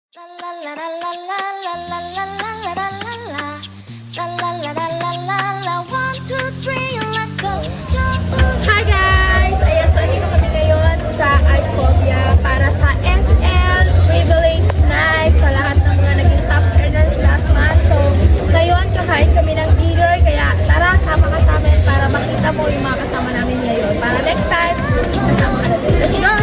Hi guys! Ayan, so andito kami ngayon sa Arcovia para sa SL Privilege Night sa lahat ng mga naging top earners last month. So, ngayon, kakain kami ng dinner. Kaya tara, sama ka sa amin para makita mo yung mga kasama namin ngayon. Para next time, kasama ka natin. Let's go!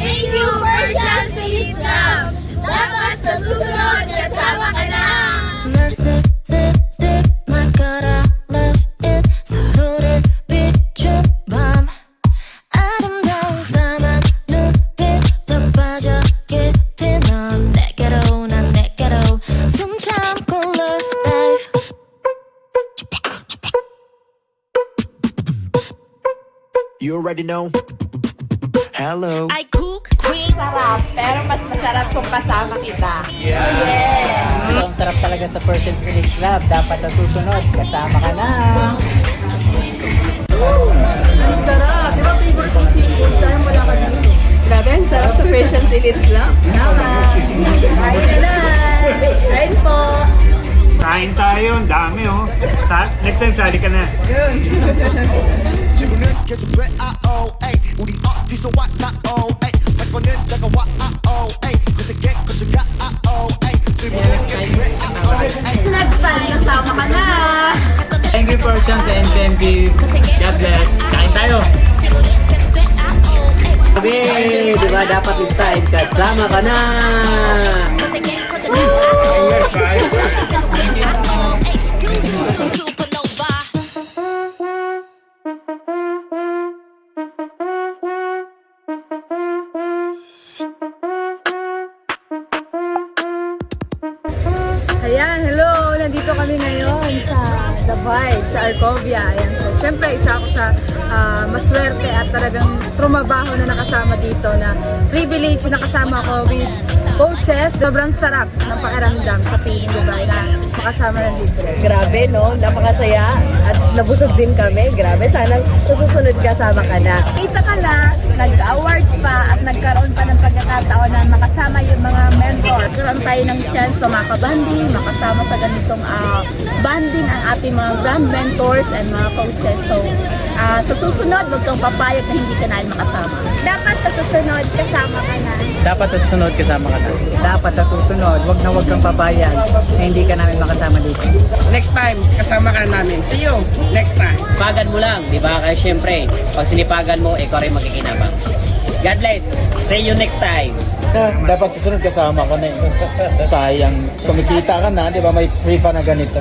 Thank you for Jancy Club! Dapat sa susunod, kasama ka na! You already know. Hello. I cook cream. Sarap, pero mas masarap kung kasama kita. Ang sarap talaga sa Person Village Club. Dapat sa susunod, kasama ka na. Ang sarap. Di ba favorite yung seafood? Dahil wala ka dito. Grabe, ang sarap sa Persian Elite Club. Tama. Kain na na. Kain po. Kain tayo, ang dami oh. Next time, sali ka na. 지구는 계속 돼 에이 우리 어디서 왔나 에이 사건은 다가와 에이 내 세계 거쳐가 에이 질문은 계속 돼 에이 Next time, kasama ka na. Thank you for chance and thank you. God bless. Kain tayo. Sabi, di ba dapat this time, kasama ka na. Ayan, hello! Nandito kami ngayon sa The Vibe, sa Arcovia. Ayan, so syempre isa ako sa maswerte at talagang trumabaho na nakasama dito na privilege na kasama ko with coaches. Sobrang sarap ng pakiramdam sa feeling, diba, na makasama ng libre. Grabe, no? Napakasaya at nabusog din kami. Grabe, sana susunod kasama ka na. Kita ka na, nag-award pa at nagkaroon pa ng pagkakataon na makasama yung mga mentor. Karoon tayo ng chance na makabanding, makasama sa ganitong banding ang ating mga brand mentors and mga coaches. So, sa susunod, huwag kang papayag na hindi ka namin makasama. Dapat sa susunod, kasama ka na. Dapat sa susunod, kasama ka na. Dapat sa susunod, wag kang papayag na hindi ka namin makasama dito. Next time, kasama ka namin. See you next time. Pagan mo lang, di ba? Kaya syempre, pag sinipagan mo, ikaw rin makikinabang. God bless. See you next time. Dapat susunod, kasama ka na. Sayang, kumikita ka na, di ba? May free pa na ganito.